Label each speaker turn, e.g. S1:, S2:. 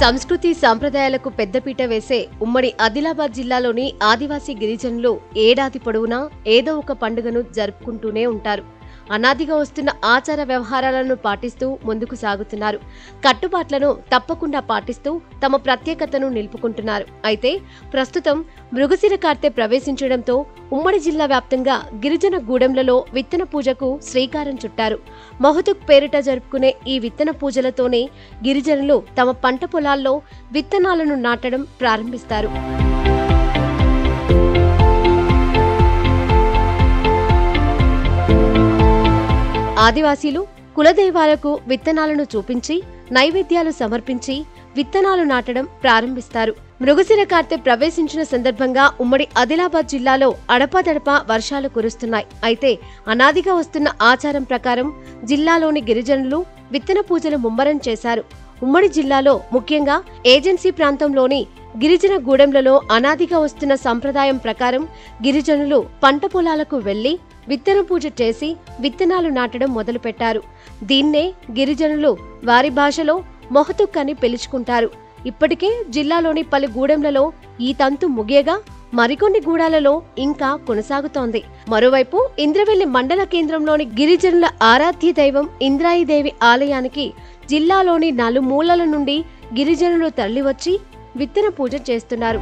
S1: సంస్కృతి సంప్రదాయాలకు పెద్దపీట వేసే ఉమ్మడి ఆదిలాబాద్ జిల్లాలోని ఆదివాసీ గిరిజనులు ఏడాది పొడవునా ఏదో ఒక పండుగను జరుపుకుంటూనే ఉంటారు. అనాదిగా వస్తున్న ఆచార వ్యవహారాలను పాటిస్తూ ముందుకు సాగుతున్నారు. కట్టుబాట్లను తప్పకుండా పాటిస్తూ తమ ప్రత్యేకతను నిలుపుకుంటున్నారు. అయితే ప్రస్తుతం మృగశిర కార్తె ప్రవేశించడంతో ఉమ్మడి జిల్లా వ్యాప్తంగా గిరిజన గూడెంలలో విత్తన పూజకు శ్రీకారం చుట్టారు. మహతుక్ పేరిట జరుపుకునే ఈ విత్తన పూజలతోనే గిరిజనులు తమ పంట పొలాల్లో విత్తనాలను నాటడం ప్రారంభిస్తారు. ఆదివాసీలు కులదైవాలకు విత్తనాలను చూపించి నైవేద్యాలు సమర్పించి విత్తనాలు నాటడం ప్రారంభిస్తారు. మృగశిర కార్తె ప్రవేశించిన సందర్భంగా ఉమ్మడి ఆదిలాబాద్ జిల్లాలో అడపాదడపా వర్షాలు కురుస్తున్నాయి. అయితే అనాదిగా వస్తున్న ఆచారం ప్రకారం జిల్లాలోని గిరిజనులు విత్తన పూజలు ముమ్మరం చేశారు. ఉమ్మడి జిల్లాలో ముఖ్యంగా ఏజెన్సీ ప్రాంతంలోని గిరిజన గూడెంలలో అనాదిగా వస్తున్న సంప్రదాయం ప్రకారం గిరిజనులు పంట పొలాలకు వెళ్లి విత్తన పూజ చేసి విత్తనాలు నాటడం మొదలుపెట్టారు. దీన్నే గిరిజనులు వారి భాషలో మొహతుక్ అని పిలుచుకుంటారు. ఇప్పటికే జిల్లాలోని పలు గూడెంలలో ఈ తంతు ముగియగా మరికొన్ని గూడాలలో ఇంకా కొనసాగుతోంది. మరోవైపు ఇంద్రవెల్లి మండల కేంద్రంలోని గిరిజనుల ఆరాధ్య దైవం ఇంద్రాయిదేవి ఆలయానికి జిల్లాలోని నలుమూలల నుండి గిరిజనులు తరలివచ్చి విత్తన పూజ చేస్తున్నారు.